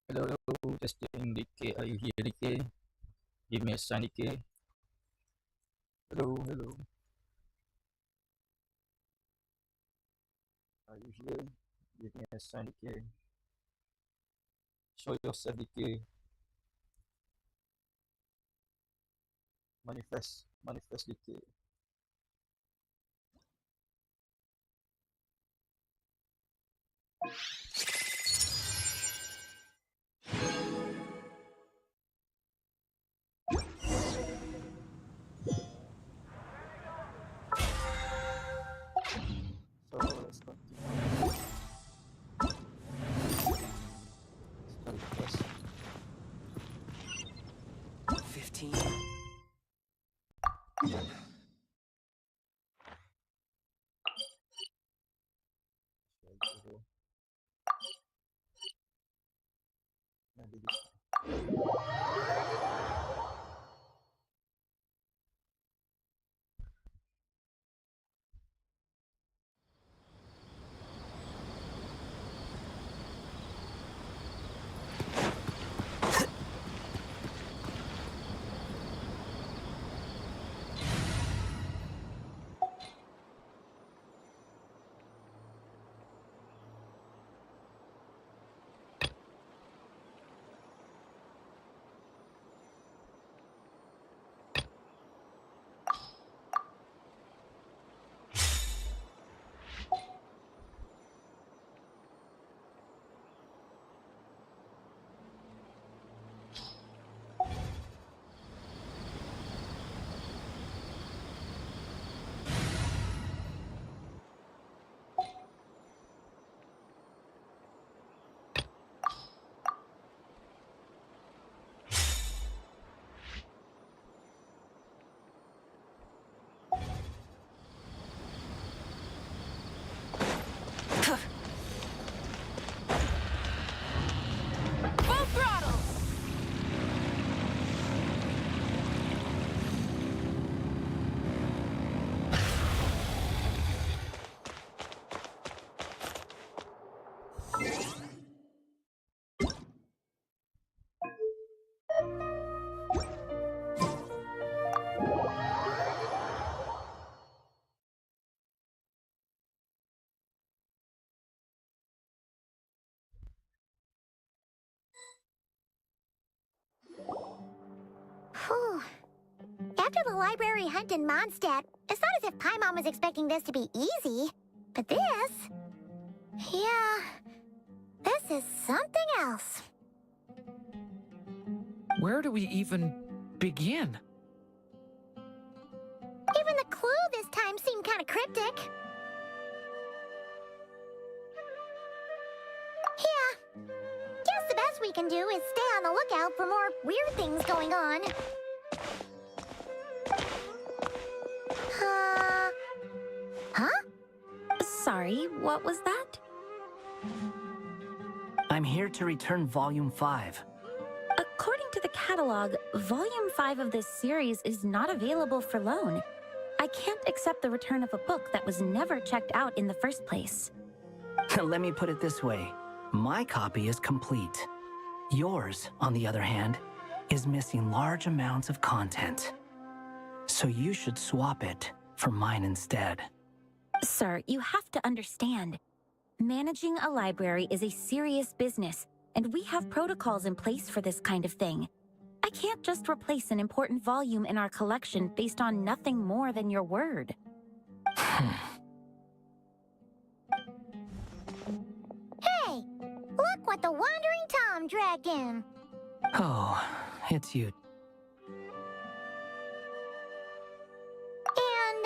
Hello, hello, testing DK. Are you here, DK? Give me a sign, DK. Hello, hello. Are you here? Give me a sign, DK. Show yourself, DK. Manifest, manifest, DK. So let's continue. Study quest. 15. Maybe this. Full throttle! Whew. After the library hunt in Mondstadt, it's not as if Paimon was expecting this to be easy. But this... Yeah... This is something else. Where do we even begin? Even the clue this time seemed kind of cryptic. Yeah. Guess the best we can do is stay on the lookout for more weird things going on. Huh? Sorry, what was that? I'm here to return Volume 5. According to the catalog, Volume 5 of this series is not available for loan. I can't accept the return of a book that was never checked out in the first place. Let me put it this way. My copy is complete. Yours, on the other hand, is missing large amounts of content. So you should swap it for mine instead. Sir, you have to understand. Managing a library is a serious business, and we have protocols in place for this kind of thing. I can't just replace an important volume in our collection based on nothing more than your word. Hey! Look what the Wandering Tom dragged in. Oh, it's you. And,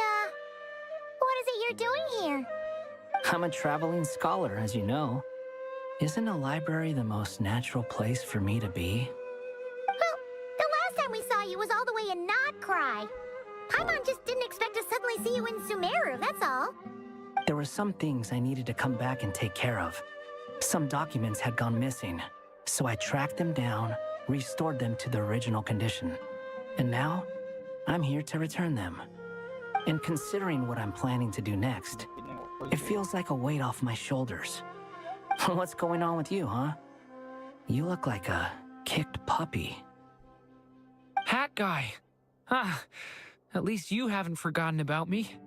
what is it you're doing here? I'm a traveling scholar, as you know. Isn't a library the most natural place for me to be? Well, the last time we saw you was all the way in Nodcry. Paimon just didn't expect to suddenly see you in Sumeru, that's all. There were some things I needed to come back and take care of. Some documents had gone missing, so I tracked them down, restored them to their original condition. And now, I'm here to return them. And considering what I'm planning to do next, it feels like a weight off my shoulders. What's going on with you, huh? You look like a kicked puppy. Hat guy. Ah, at least you haven't forgotten about me.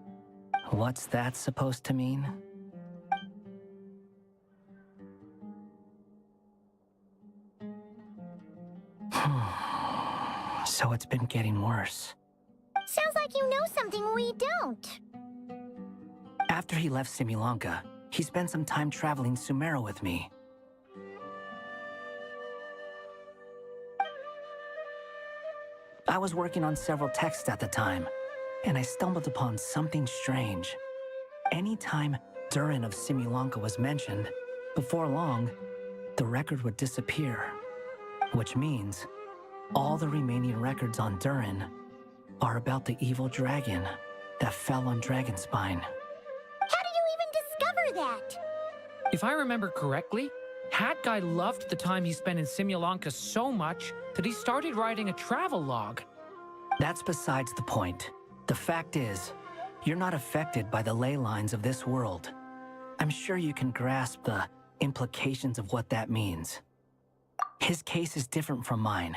What's that supposed to mean? So it's been getting worse. Sounds like you know something we don't. After he left Similanka, he spent some time traveling Sumeru with me. I was working on several texts at the time, and I stumbled upon something strange. Anytime Durin of Similanka was mentioned, before long, the record would disappear. Which means all the remaining records on Durin are about the evil dragon that fell on Dragonspine. How did you even discover that? If I remember correctly, Hat Guy loved the time he spent in Simulanka so much that he started writing a travel log. That's besides the point. The fact is, you're not affected by the ley lines of this world. I'm sure you can grasp the implications of what that means. His case is different from mine.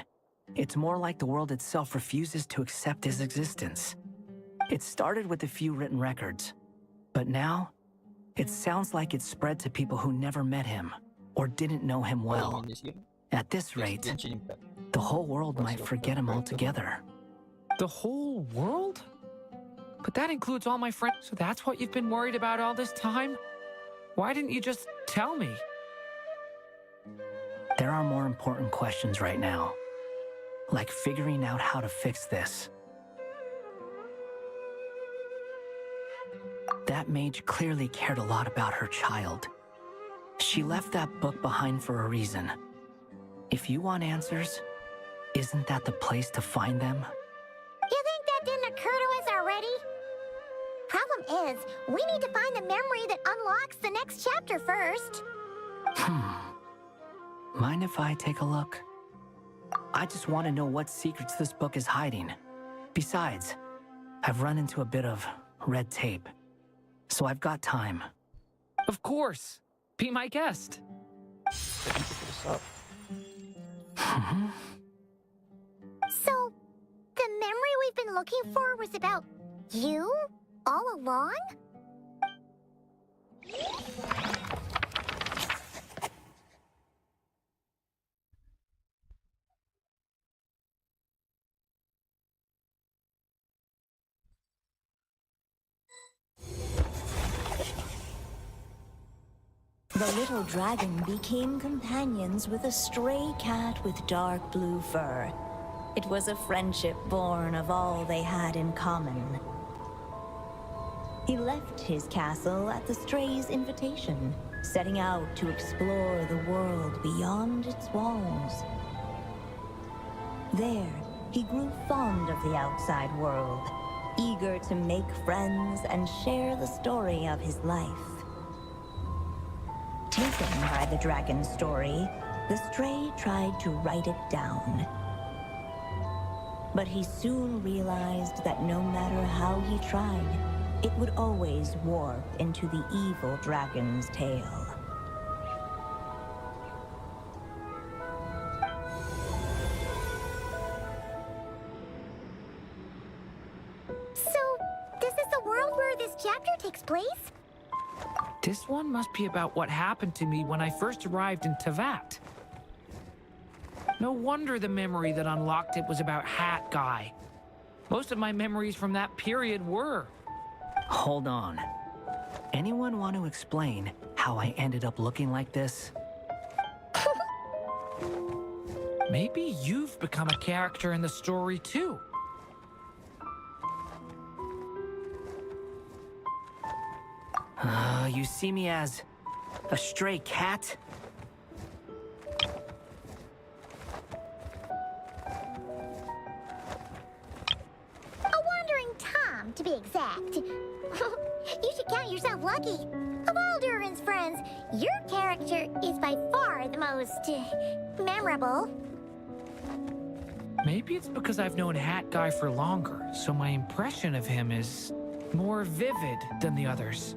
It's more like the world itself refuses to accept his existence. It started with a few written records, but now, it sounds like it's spread to people who never met him or didn't know him well. At this rate, the whole world might forget him altogether. The whole world? But that includes all my friends. So that's what you've been worried about all this time? Why didn't you just tell me? There are more important questions right now, like figuring out how to fix this. That mage clearly cared a lot about her child. She left that book behind for a reason. If you want answers, isn't that the place to find them? You think that didn't occur to us already? Problem is, we need to find the memory that unlocks the next chapter first. Mind if I take a look? I just want to know what secrets this book is hiding. Besides, I've run into a bit of red tape, so I've got time. Of course. Be my guest. So, the memory we've been looking for was about you all along? The little dragon became companions with a stray cat with dark blue fur. It was a friendship born of all they had in common. He left his castle at the stray's invitation, setting out to explore the world beyond its walls. There, he grew fond of the outside world, eager to make friends and share the story of his life. Taken by the dragon's story, the stray tried to write it down. But he soon realized that no matter how he tried, it would always warp into the evil dragon's tale. So, this is the world where this chapter takes place? This one must be about what happened to me when I first arrived in Tavat. No wonder the memory that unlocked it was about Hat Guy. Most of my memories from that period were. Hold on. Anyone want to explain how I ended up looking like this? Maybe you've become a character in the story too. You see me as a stray cat? A wandering Tom, to be exact. You should count yourself lucky. Of all Durin's friends, your character is by far the most memorable. Maybe it's because I've known Hat Guy for longer, so my impression of him is more vivid than the others.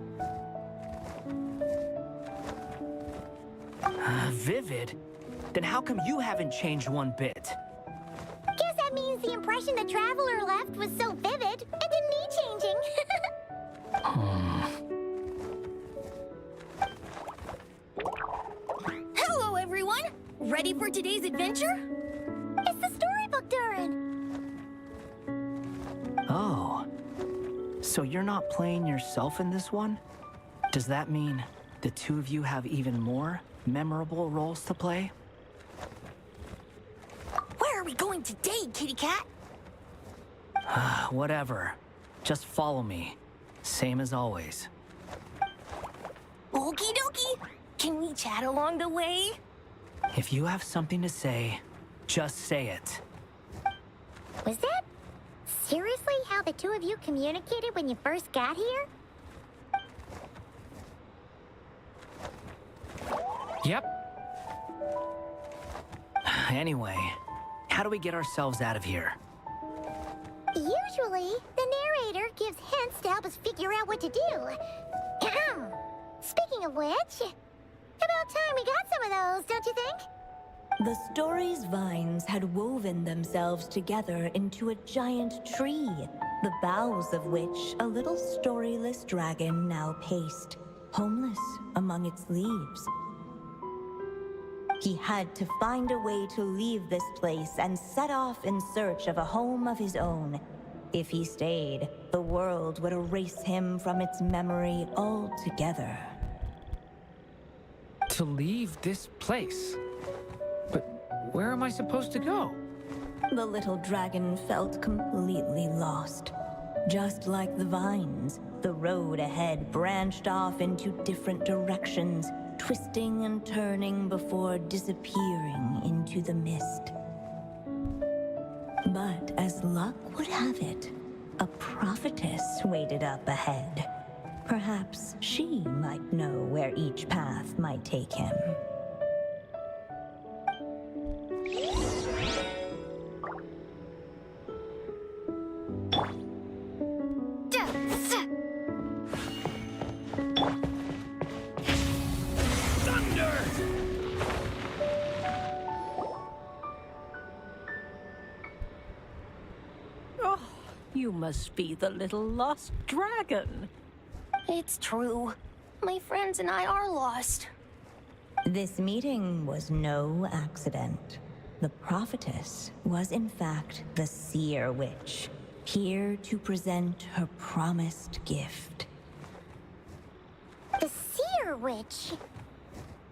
Vivid? Then how come you haven't changed one bit? Guess that means the impression the traveler left was so vivid, it didn't need changing. Hello, everyone! Ready for today's adventure? It's the storybook, Durin. Oh. So you're not playing yourself in this one? Does that mean the two of you have even more memorable roles to play? Where are we going today, kitty cat? Whatever. Just follow me. Same as always. Okie dokie! Can we chat along the way? If you have something to say, just say it. Was that seriously how the two of you communicated when you first got here? Yep. Anyway, how do we get ourselves out of here? Usually, the narrator gives hints to help us figure out what to do. Speaking of which, about time we got some of those, don't you think? The story's vines had woven themselves together into a giant tree, the boughs of which a little storyless dragon now paced, homeless among its leaves. He had to find a way to leave this place and set off in search of a home of his own. If he stayed, the world would erase him from its memory altogether. To leave this place. But where am I supposed to go? The little dragon felt completely lost. Just like the vines, the road ahead branched off into different directions, twisting and turning before disappearing into the mist. But as luck would have it, a prophetess waited up ahead. Perhaps she might know where each path might take him. You must be the little lost dragon. It's true. My friends and I are lost. This meeting was no accident. The prophetess was in fact the seer witch, here to present her promised gift. The seer witch.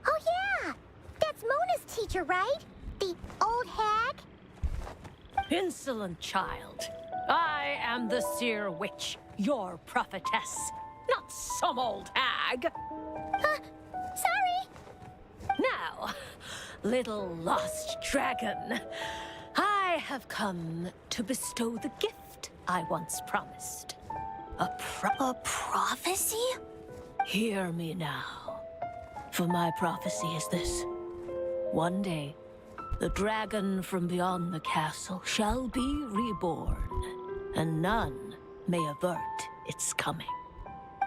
Oh yeah, that's Mona's teacher, right? The old hag? Insolent child. I am the seer witch, your prophetess, not some old hag. Sorry. Now, little lost dragon, I have come to bestow the gift I once promised. A prophecy? Hear me now, for my prophecy is this. One day, the dragon from beyond the castle shall be reborn, and none may avert its coming.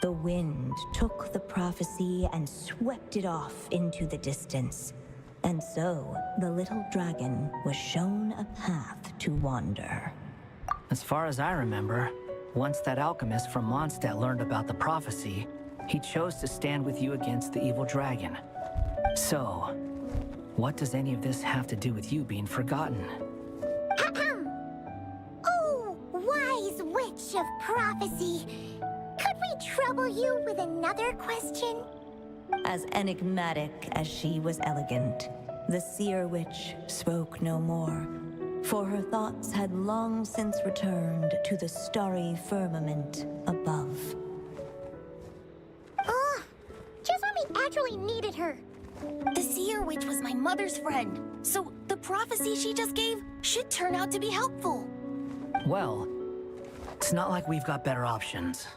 The wind took the prophecy and swept it off into the distance. And so, the little dragon was shown a path to wander. As far as I remember, once that alchemist from Mondstadt learned about the prophecy, he chose to stand with you against the evil dragon. So, what does any of this have to do with you being forgotten? Oh, wise witch of prophecy. Could we trouble you with another question? As enigmatic as she was elegant, the seer witch spoke no more, for her thoughts had long since returned to the starry firmament above. Ugh, just when we actually needed her. The seer witch was my mother's friend, so the prophecy she just gave should turn out to be helpful. Well, it's not like we've got better options.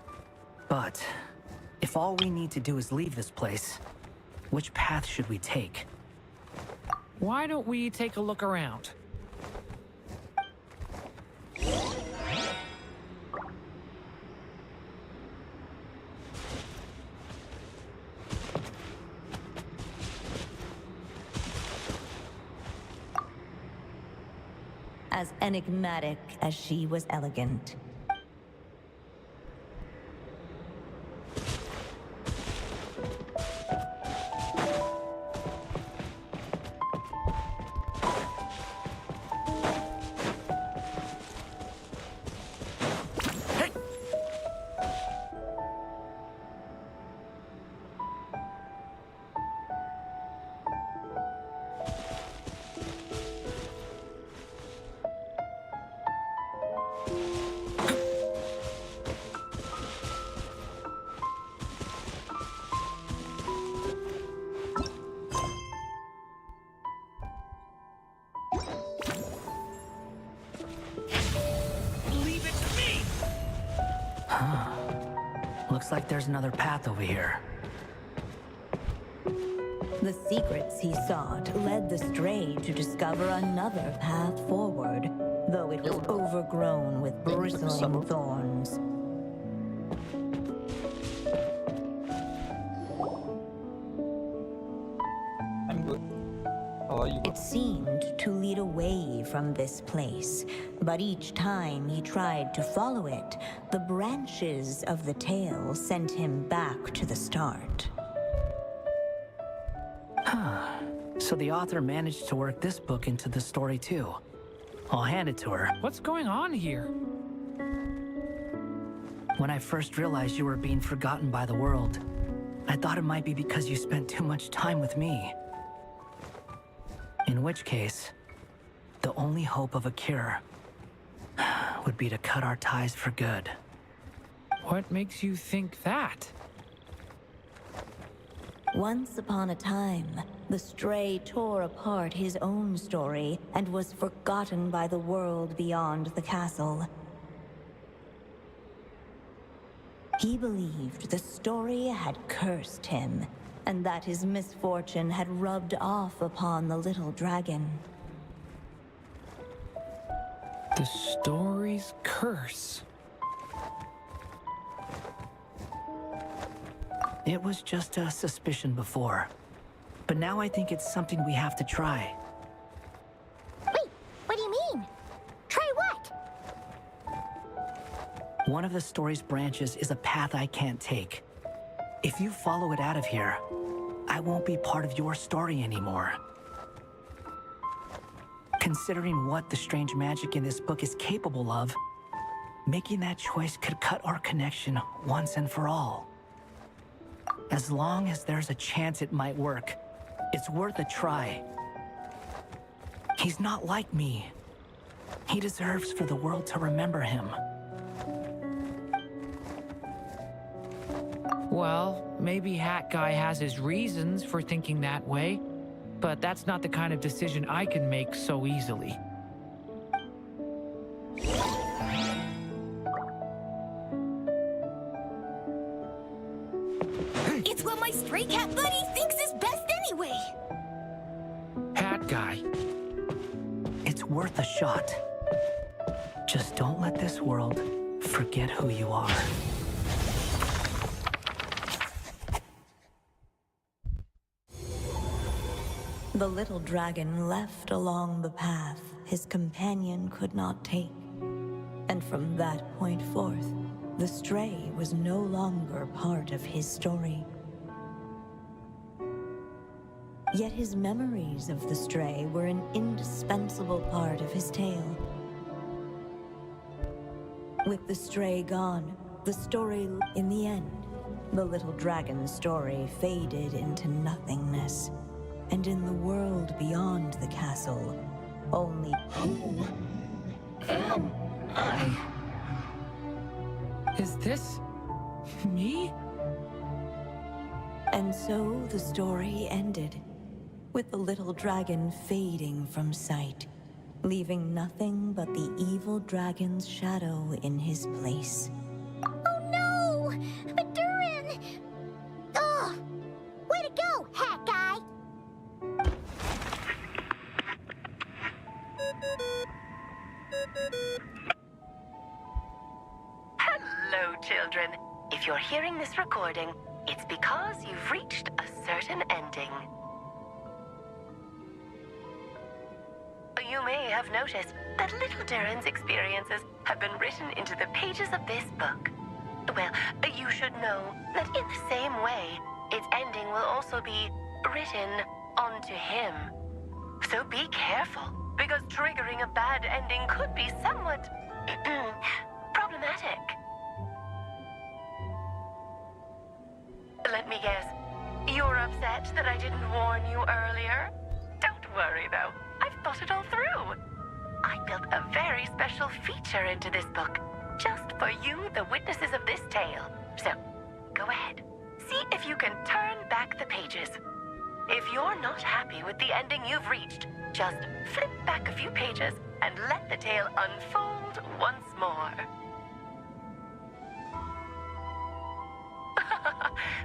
But if all we need to do is leave this place, which path should we take? Why don't we take a look around? as enigmatic as she was elegant. Looks like there's another path over here. The secrets he sought led the Stray to discover another path forward, though it was overgrown with bristling thorns. I'm good. How are you? It seemed to lead away from this place, but each time he tried to follow it, the branches of the tail sent him back to the start. So the author managed to work this book into the story too. I'll hand it to her. What's going on here? When I first realized you were being forgotten by the world, I thought it might be because you spent too much time with me. In which case, the only hope of a cure would be to cut our ties for good. What makes you think that? Once upon a time, the Stray tore apart his own story and was forgotten by the world beyond the castle. He believed the story had cursed him, and that his misfortune had rubbed off upon the little dragon. The story's curse. It was just a suspicion before, but now I think it's something we have to try. Wait, what do you mean? Try what? One of the story's branches is a path I can't take. If you follow it out of here, I won't be part of your story anymore. Considering what the strange magic in this book is capable of, making that choice could cut our connection once and for all. As long as there's a chance it might work, it's worth a try. He's not like me. He deserves for the world to remember him. Well, maybe Hat Guy has his reasons for thinking that way, but that's not the kind of decision I can make so easily. It's what my stray cat buddy thinks is best anyway. Hat Guy. It's worth a shot. Just don't let this world forget who you are. The little dragon left along the path his companion could not take. And from that point forth, the Stray was no longer part of his story. Yet his memories of the Stray were an indispensable part of his tale. With the Stray gone, the story, in the end, the little dragon's story faded into nothingness. And in the world beyond the castle, only... Who am I? Is this me? And so the story ended, with the little dragon fading from sight, leaving nothing but the evil dragon's shadow in his place. Oh no! But Durin! Ugh! Way to go, Hat Guy! Hello, children. If you're hearing this recording, it's because you've reached a certain ending. you may have noticed that little Durin's experiences have been written into the pages of this book. Well, you should know that in the same way, its ending will also be written onto him. So be careful, because triggering a bad ending could be somewhat problematic. Let me guess, you're upset that I didn't warn you earlier? Don't worry, though. I've thought it all through. I built a very special feature into this book, just for you, the witnesses of this tale. So, go ahead. See if you can turn back the pages. If you're not happy with the ending you've reached, just flip back a few pages and let the tale unfold once more.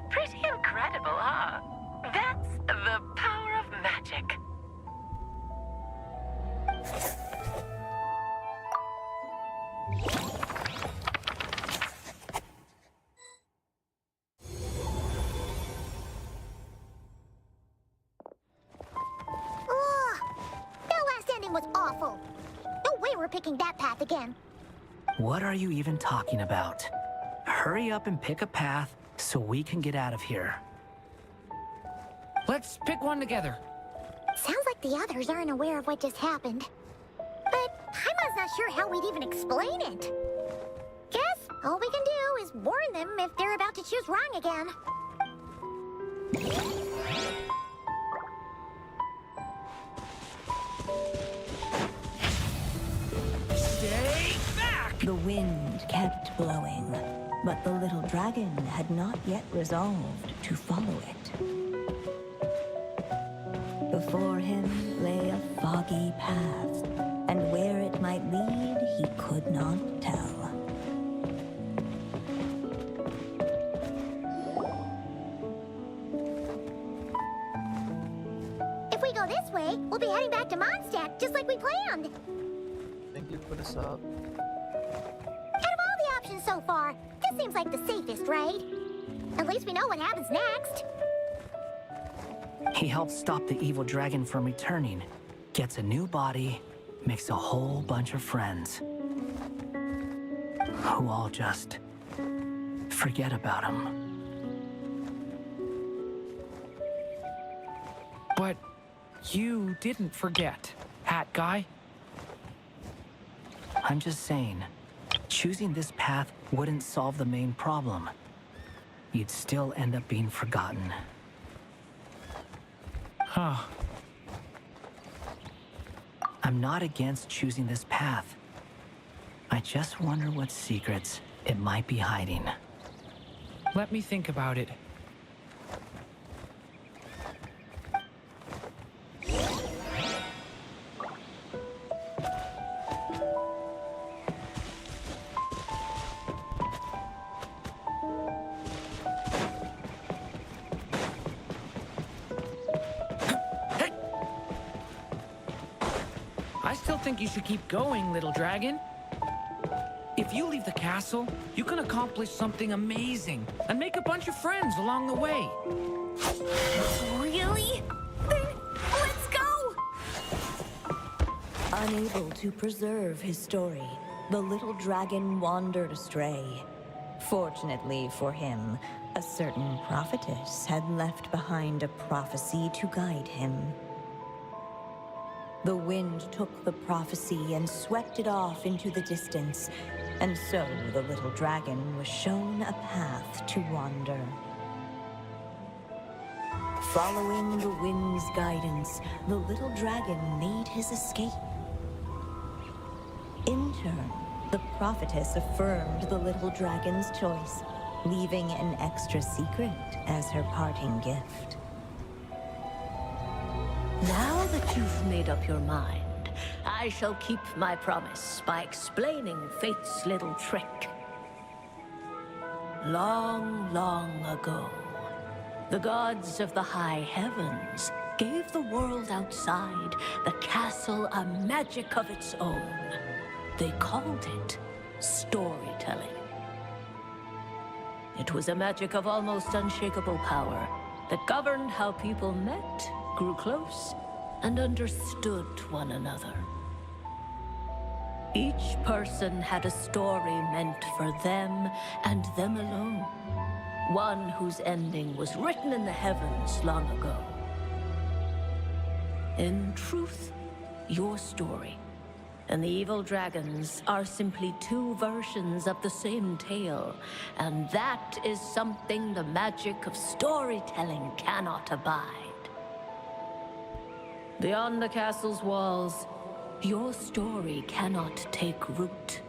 Pretty incredible, huh? That's the power of magic. That last ending was awful. No way we're picking that path again. What are you even talking about? Hurry up and pick a path so we can get out of here. Let's pick one together. Sounds like the others aren't aware of what just happened. But Paimon's not sure how we'd even explain it. Guess all we can do is warn them if they're about to choose wrong again. Stay back! The wind kept blowing, but the little dragon had not yet resolved to follow it. Before him lay a foggy path, and where it might lead, he could not tell. If we go this way, we'll be heading back to Mondstadt, just like we planned. Thank you for the sub. Out of all the options so far, this seems like the safest, right? At least we know what happens next. He helps stop the evil dragon from returning, gets a new body, makes a whole bunch of friends, who all just forget about him. But you didn't forget, Hat Guy. I'm just saying, choosing this path wouldn't solve the main problem. You'd still end up being forgotten. Huh. I'm not against choosing this path. I just wonder what secrets it might be hiding. Let me think about it. I still think you should keep going, little dragon. If you leave the castle, you can accomplish something amazing and make a bunch of friends along the way. Really? Then let's go! Unable to preserve his story, the little dragon wandered astray. Fortunately for him, a certain prophetess had left behind a prophecy to guide him. The wind took the prophecy and swept it off into the distance, and so the little dragon was shown a path to wander. Following the wind's guidance, the little dragon made his escape. In turn, the prophetess affirmed the little dragon's choice, leaving an extra secret as her parting gift. Now that you've made up your mind, I shall keep my promise by explaining Fate's little trick. Long, long ago, the gods of the high heavens gave the world outside the castle a magic of its own. They called it storytelling. It was a magic of almost unshakable power that governed how people met, grew close, and understood one another. Each person had a story meant for them and them alone. One whose ending was written in the heavens long ago. In truth, your story and the evil dragons are simply two versions of the same tale, and that is something the magic of storytelling cannot abide. Beyond the castle's walls, your story cannot take root,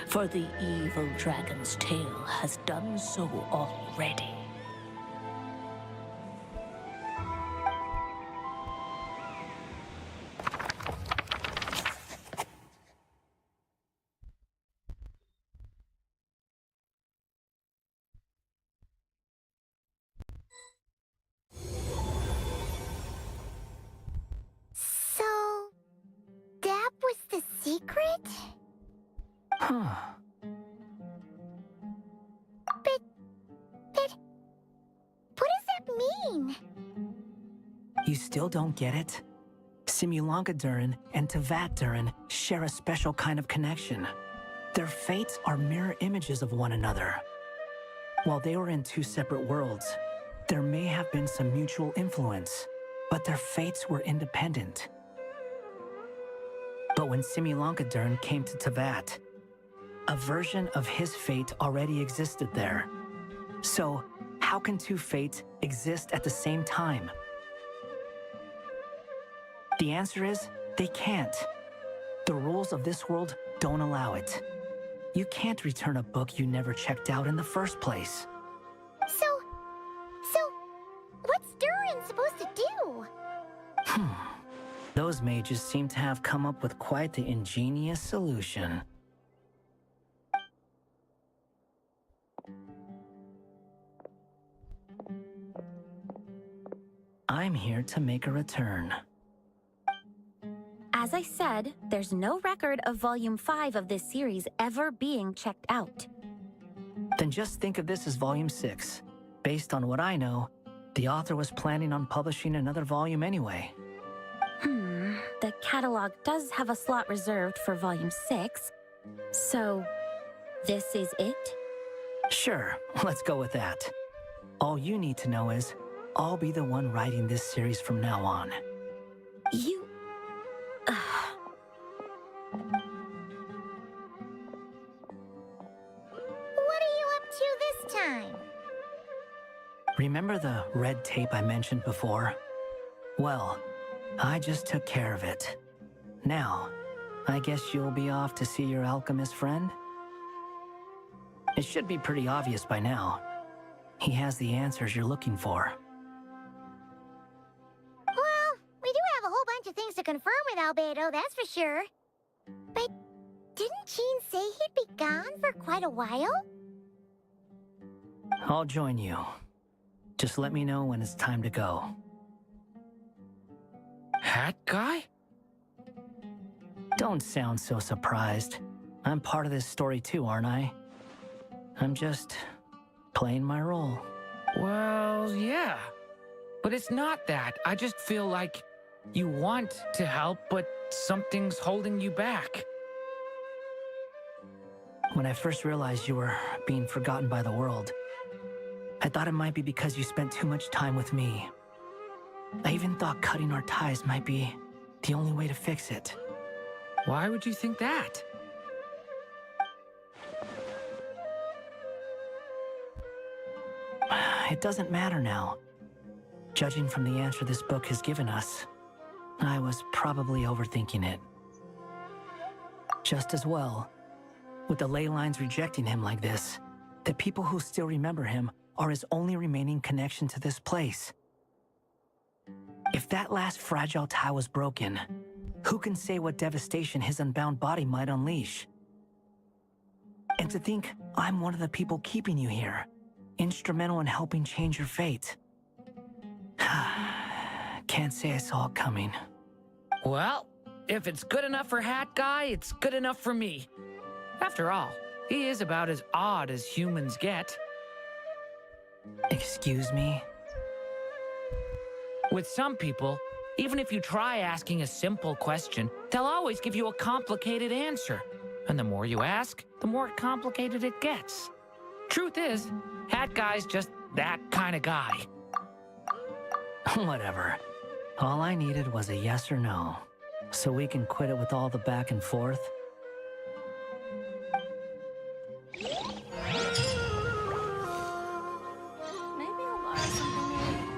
for the evil dragon's tale has done so already. So, that was the secret? Huh. But, what does that mean? You still don't get it? Simulanka Durin and Tevat Durin share a special kind of connection. Their fates are mirror images of one another. While they were in two separate worlds, there may have been some mutual influence, but their fates were independent. But when Simulanka Durin came to Tevat, a version of his fate already existed there. So, how can two fates exist at the same time? The answer is, they can't. The rules of this world don't allow it. You can't return a book you never checked out in the first place. So, what's Durin supposed to do? Those mages seem to have come up with quite the ingenious solution. I'm here to make a return. As I said, there's no record of Volume 5 of this series ever being checked out. Then just think of this as Volume 6. Based on what I know, the author was planning on publishing another volume anyway. The catalog does have a slot reserved for Volume 6. So, this is it? Sure, let's go with that. All you need to know is, I'll be the one writing this series from now on. You... What are you up to this time? Remember the red tape I mentioned before? Well, I just took care of it. Now, I guess you'll be off to see your alchemist friend? It should be pretty obvious by now. He has the answers you're looking for. Well, we do have a whole bunch of things to confirm with Albedo, that's for sure. But didn't Jean say he'd be gone for quite a while? I'll join you. Just let me know when it's time to go. Hat guy? Don't sound so surprised. I'm part of this story too, aren't I? I'm just playing my role. Well, yeah. But it's not that. I just feel like you want to help, but something's holding you back. When I first realized you were being forgotten by the world, I thought it might be because you spent too much time with me. I even thought cutting our ties might be the only way to fix it. Why would you think that? It doesn't matter now. Judging from the answer this book has given us, I was probably overthinking it. Just as well, with the ley lines rejecting him like this, the people who still remember him are his only remaining connection to this place. If that last fragile tie was broken, who can say what devastation his unbound body might unleash? And to think I'm one of the people keeping you here, instrumental in helping change your fate. Can't say I saw it coming. Well, if it's good enough for Hat Guy, it's good enough for me. After all, he is about as odd as humans get. Excuse me? With some people, Even if you try asking a simple question, they'll always give you a complicated answer. And the more you ask, the more complicated it gets. Truth is, Hat Guy's just that kind of guy. Whatever. All I needed was a yes or no. So we can quit it with all the back and forth. Maybe I'll borrow something new.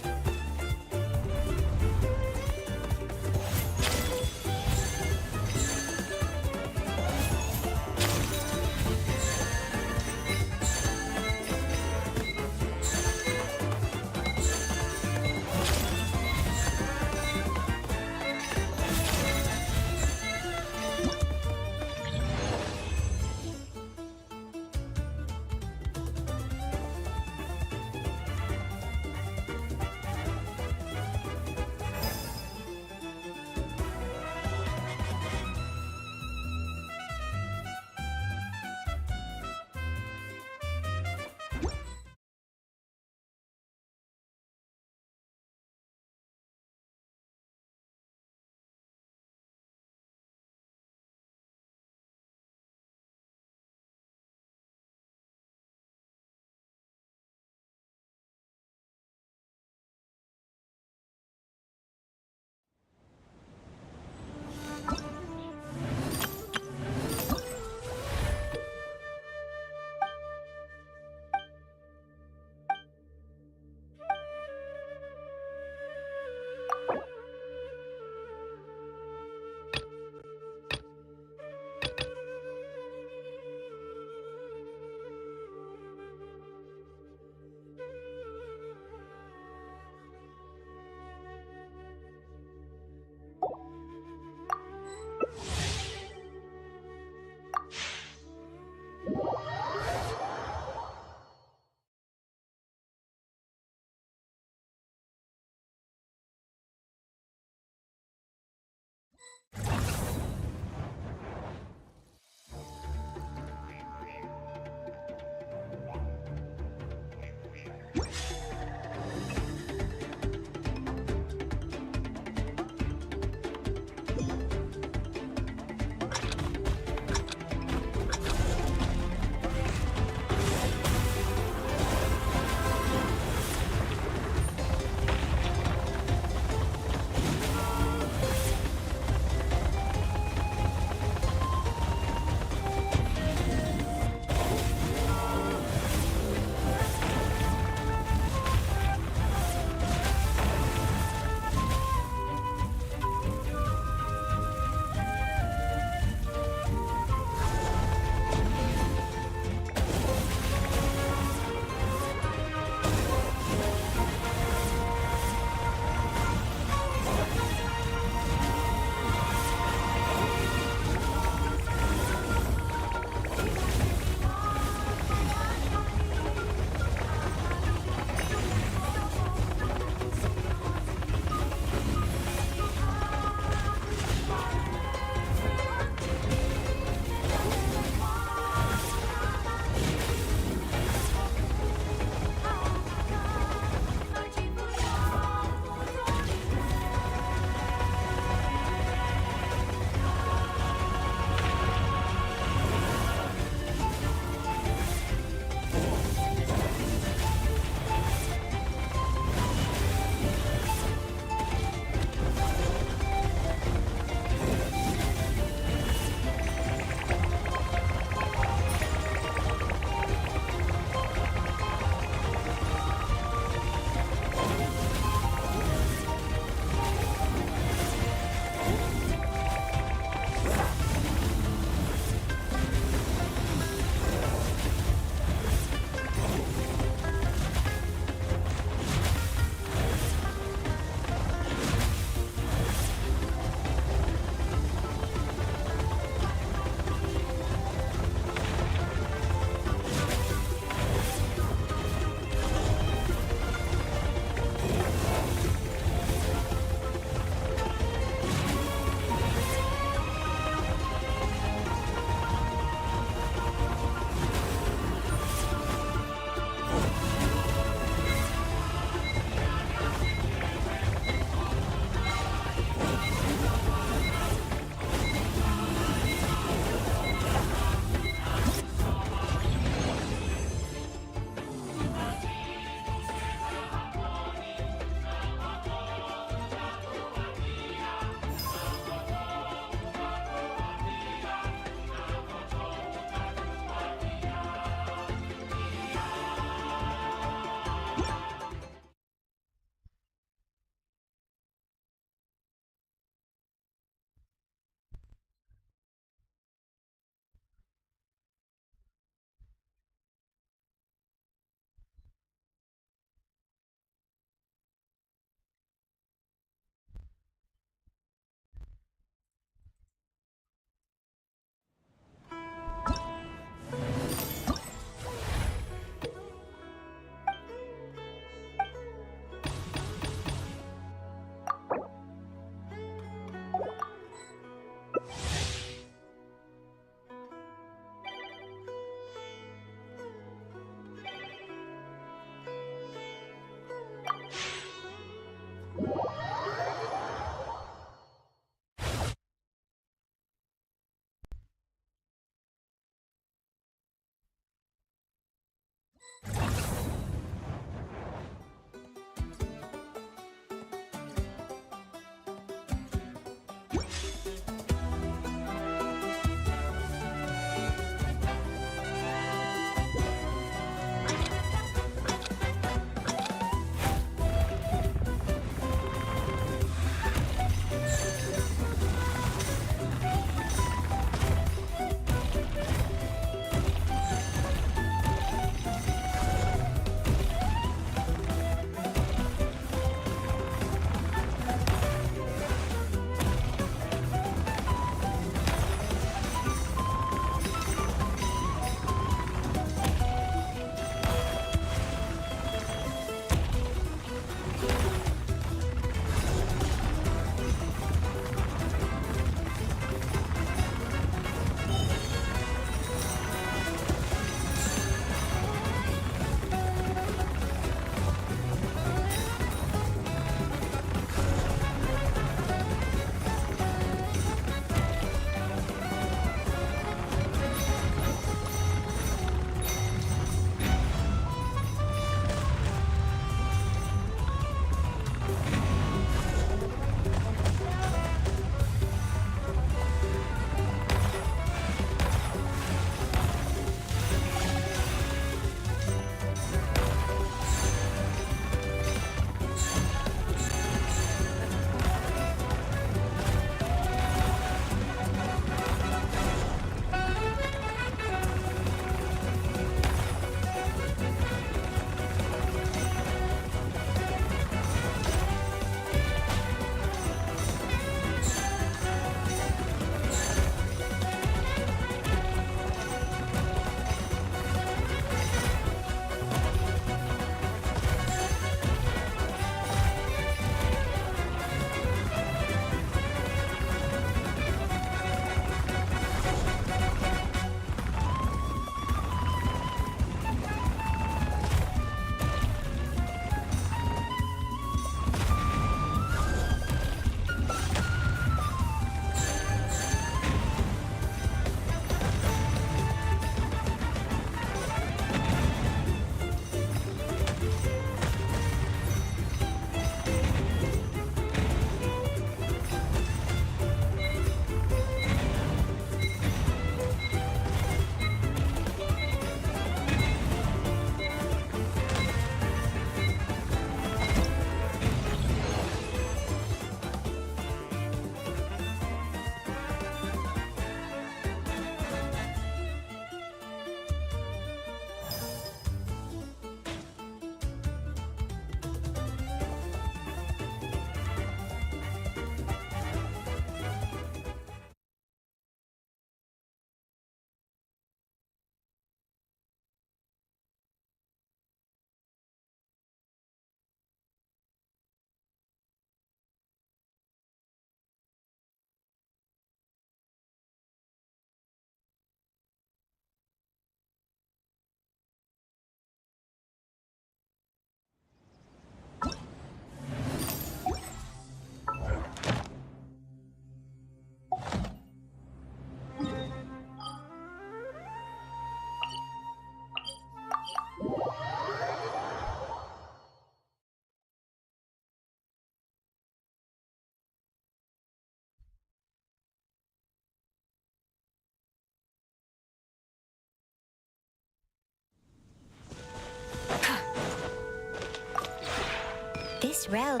This road.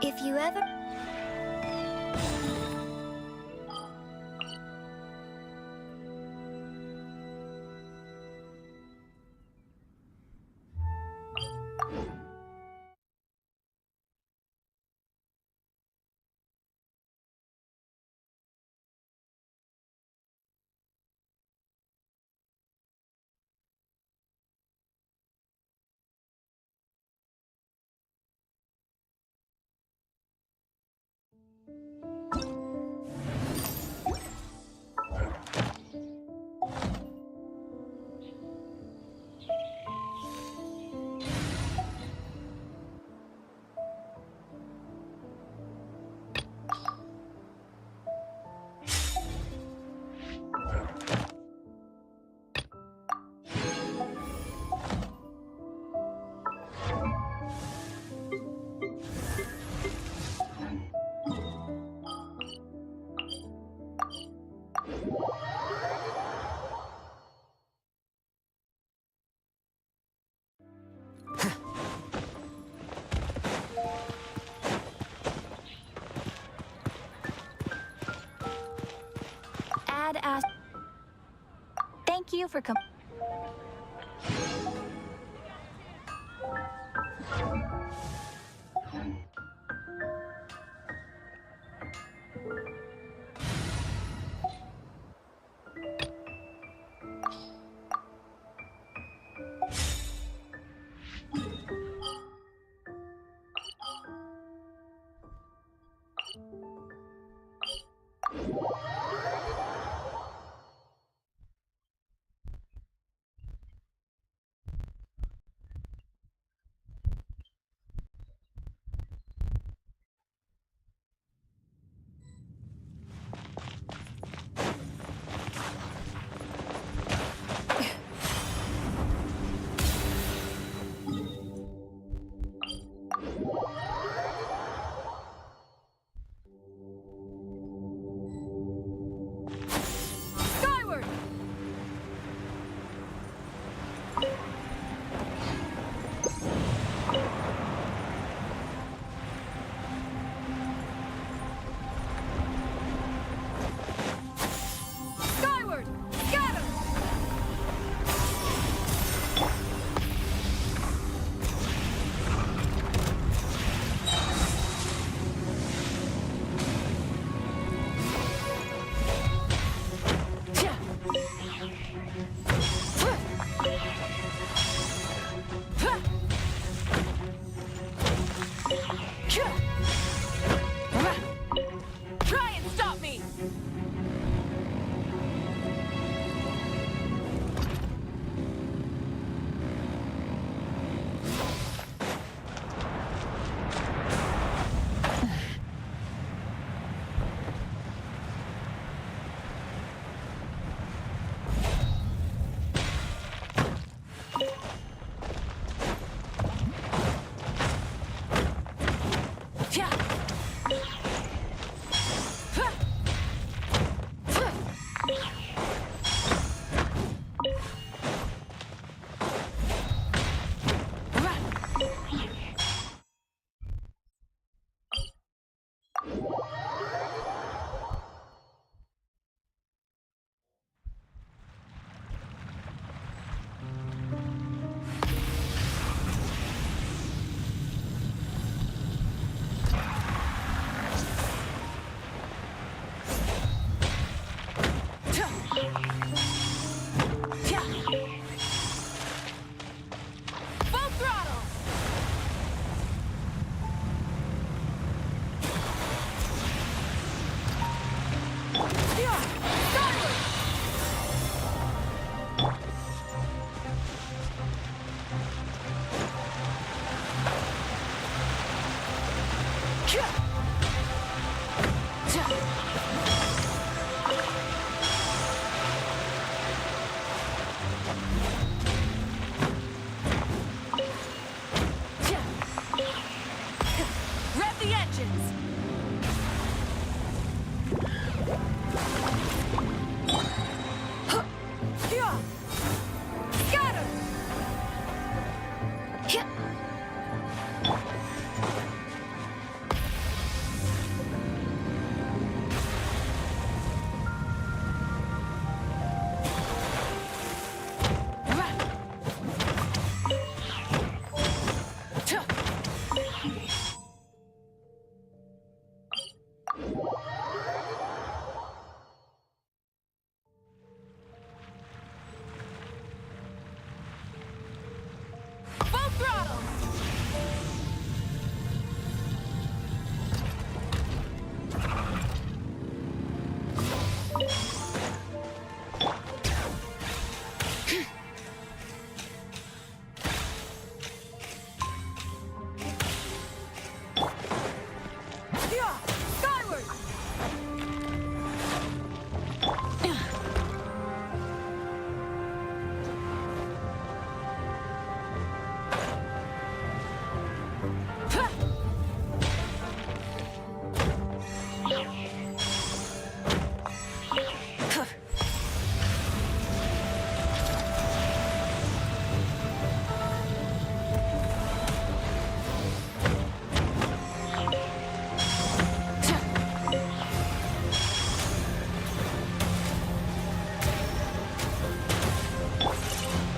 If you ever... you for coming.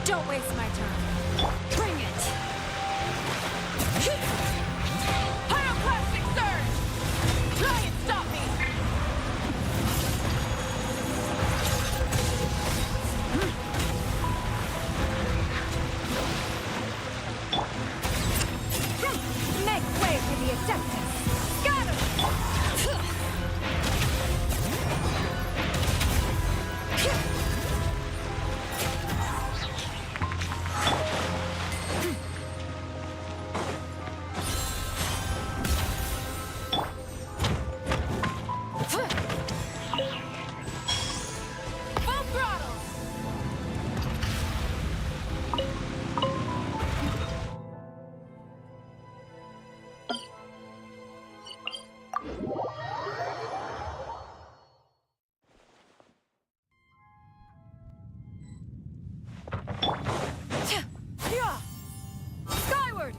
Don't waste my time. Bring it! Pyroclastic surge! Try and stop me! Make way for the Adeptus! Got him! Full throttle! Yeah! Skyward!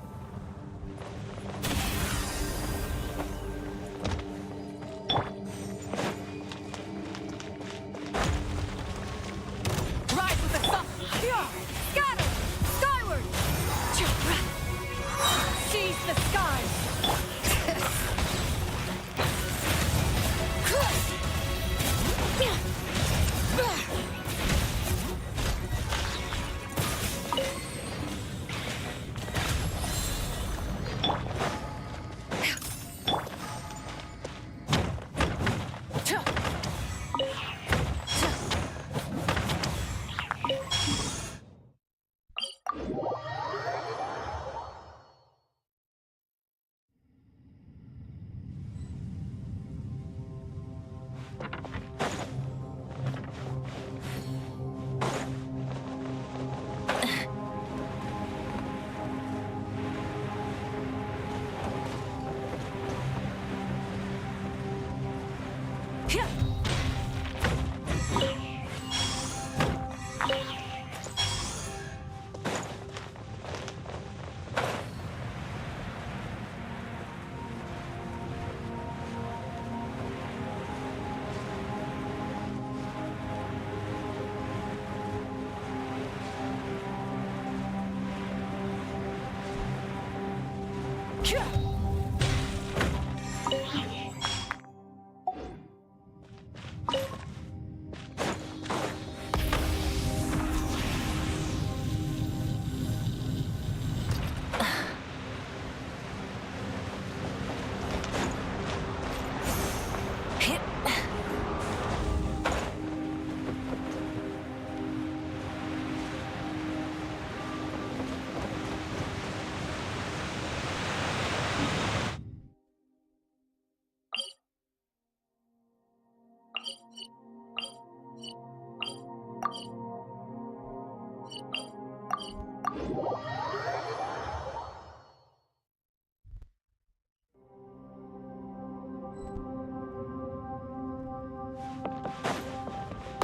Ride with the sun! Yeah! Scatter! Skyward! Seize the skies!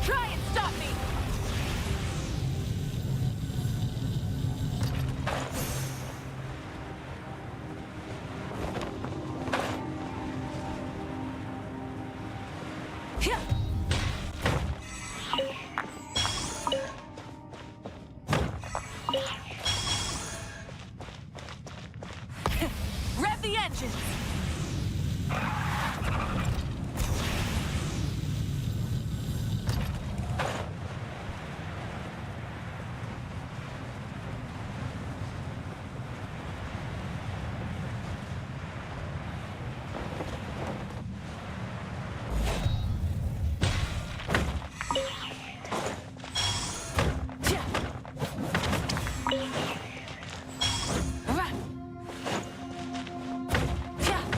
Try and stop me! Rev the engines! Yeah.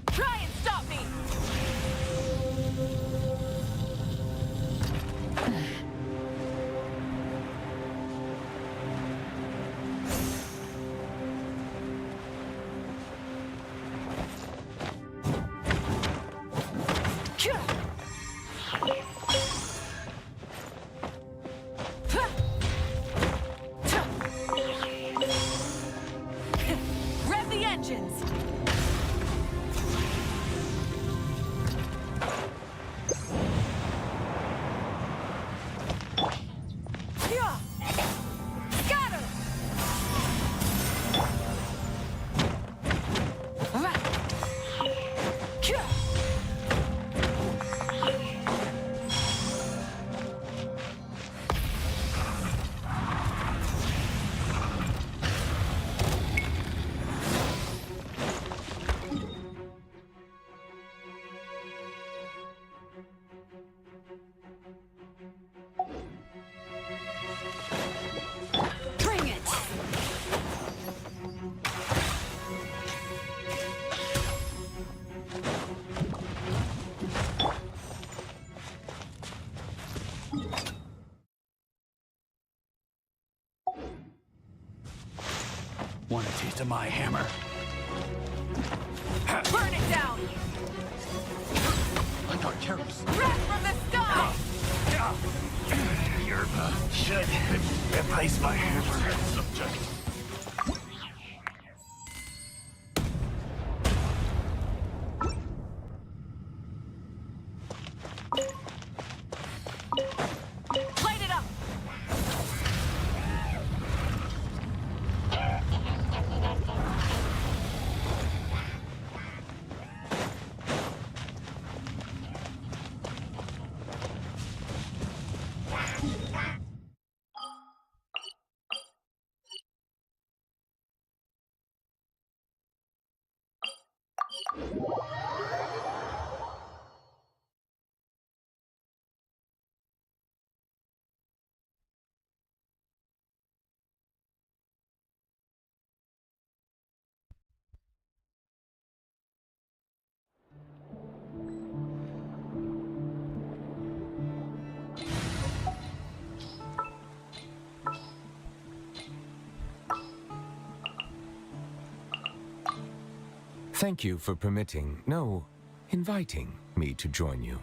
Try and stop me! Rev the engines! Scatter! Bring it! Want a taste of my hammer? Burn it down! Chores. Wrath from the sky! Yerba should replace my hammer. Light it up! Thank you for permitting, no, inviting me to join you.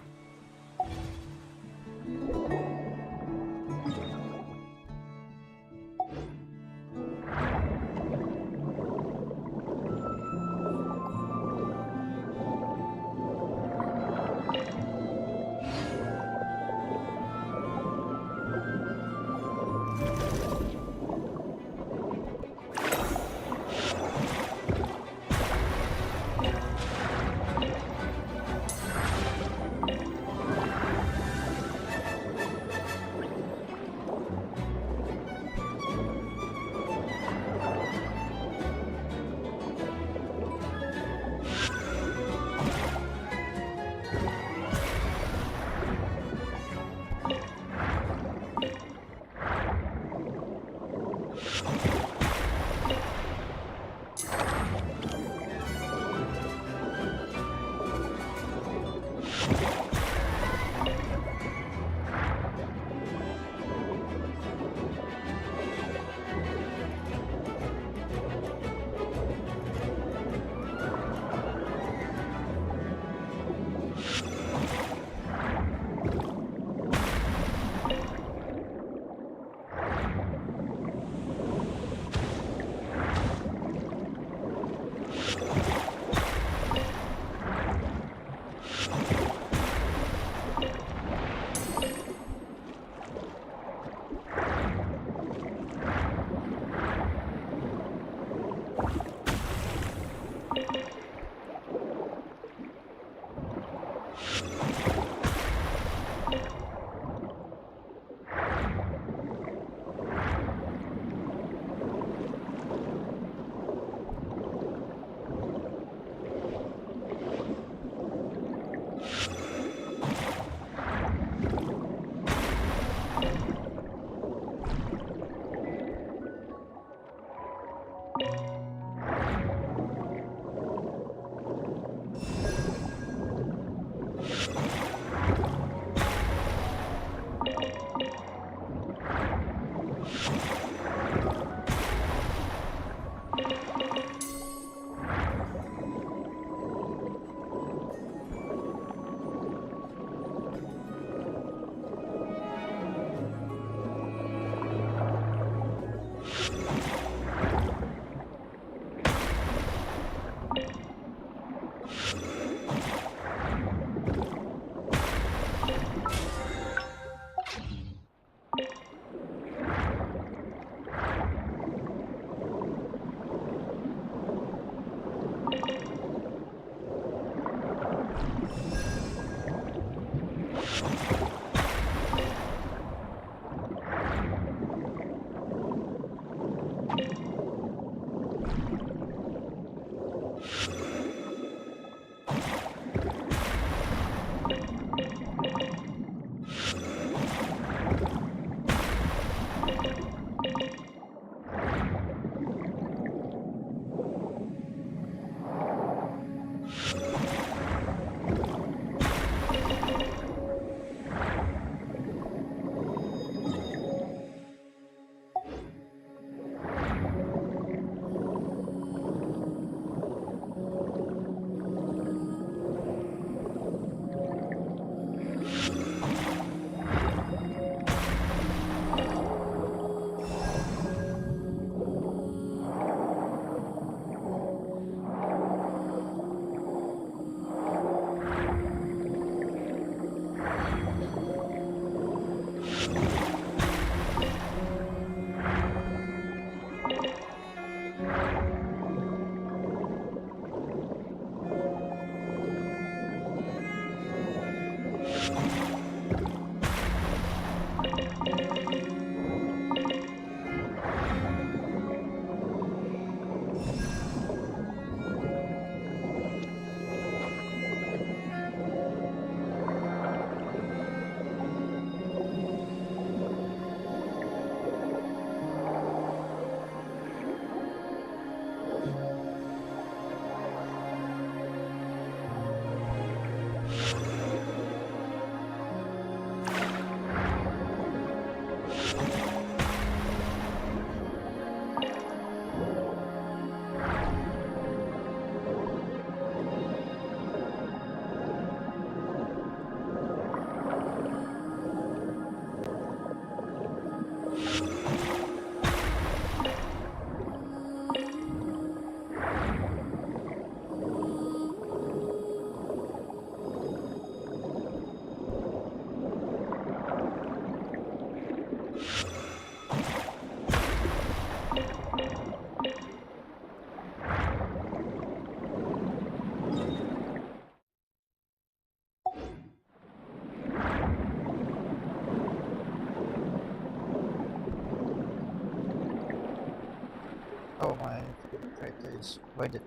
Oh, my favorite character is why the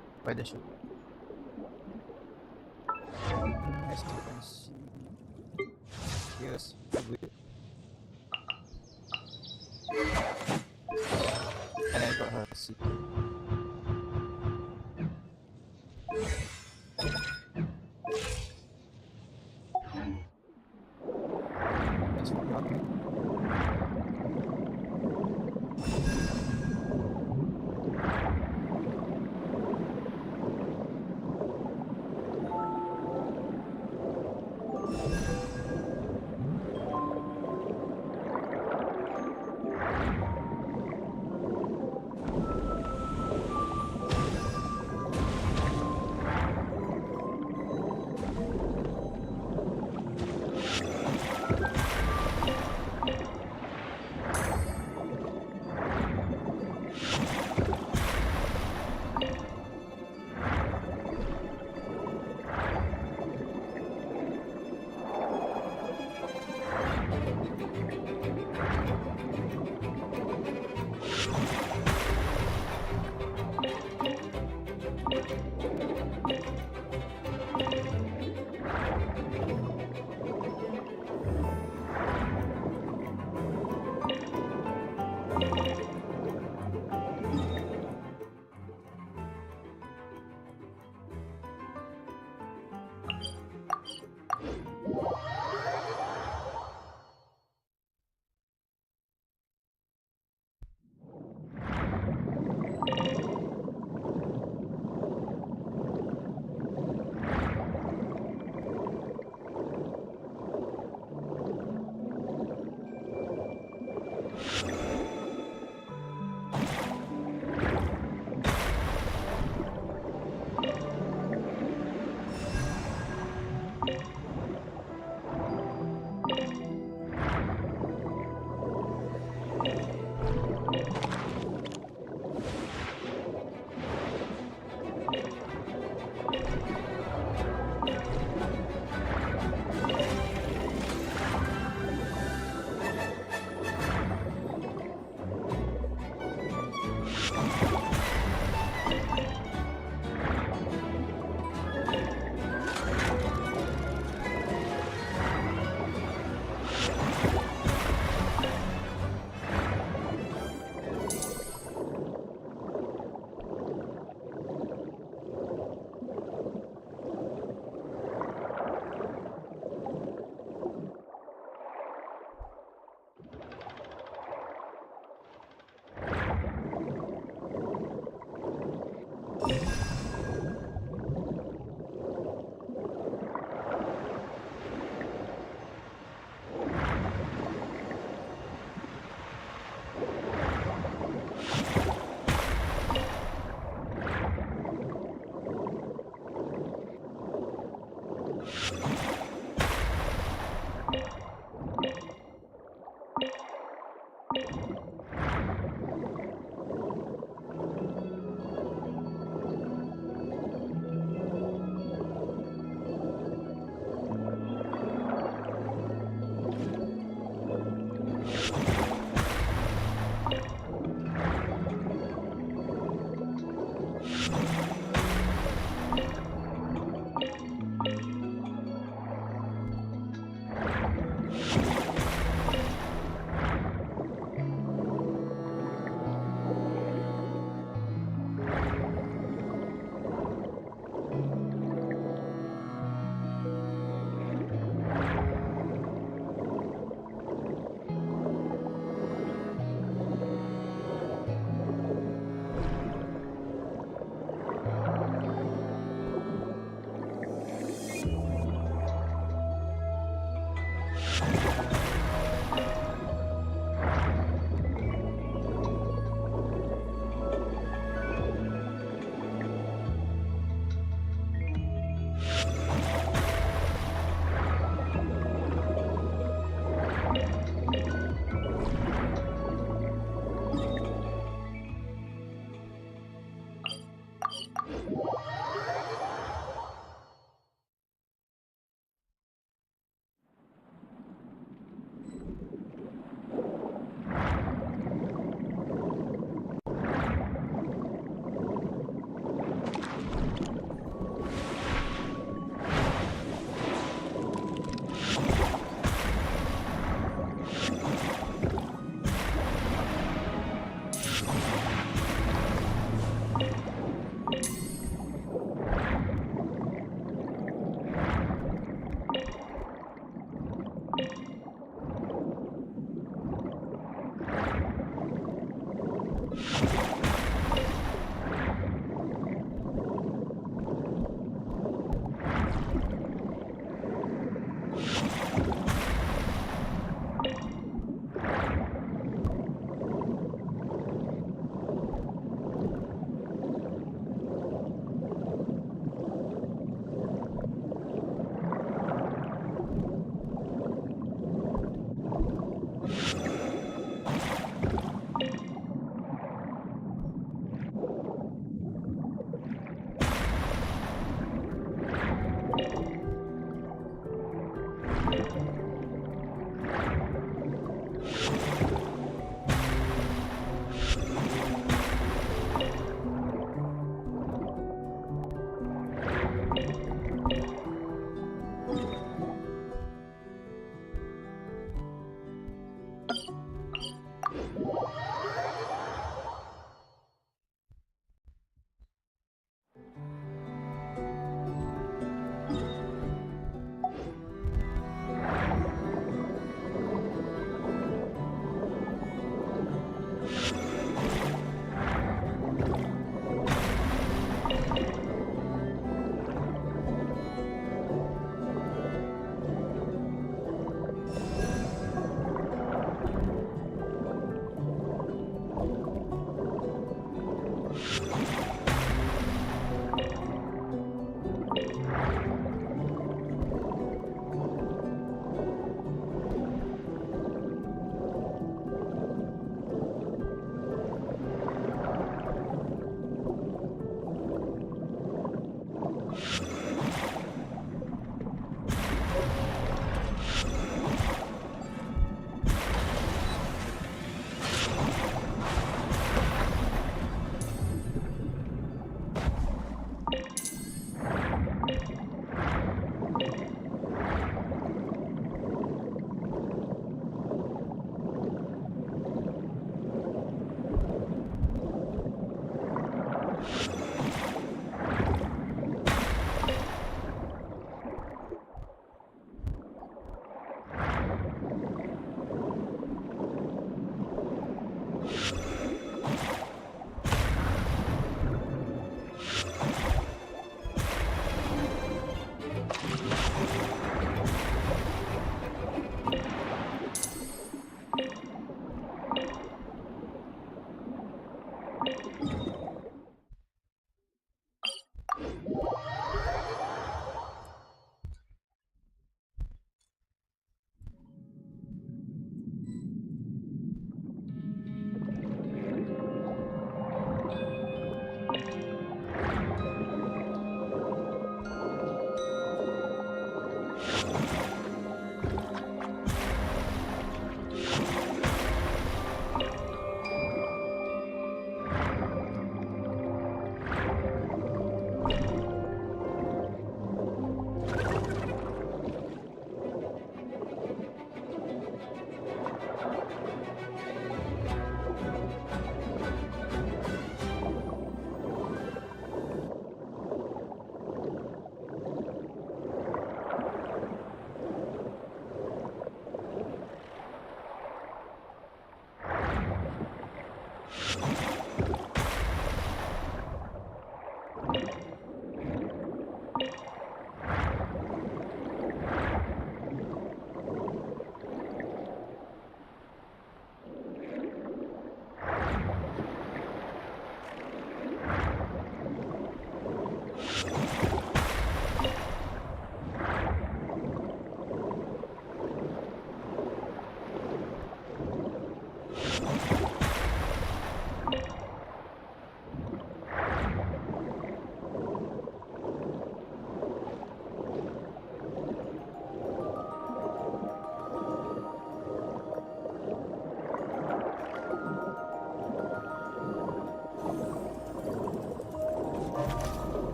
shoot. As you can see, here's the video. And I got her seat. Thanks for helping.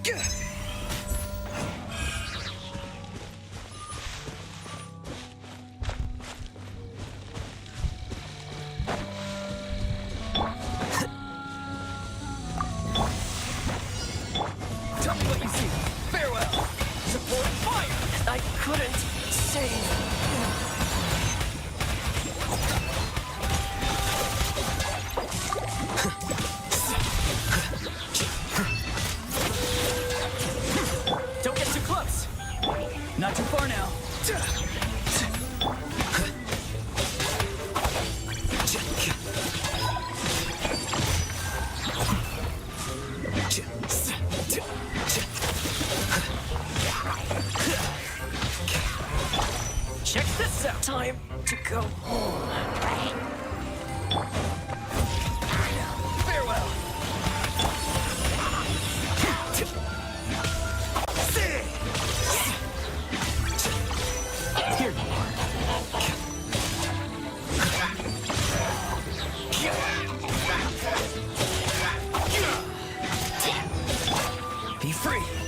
Tell me what you see. Farewell. Support fire. I couldn't save. Don't get too close. Not too far now. Check this out. Time to go home. Farewell. Here you are. Be free.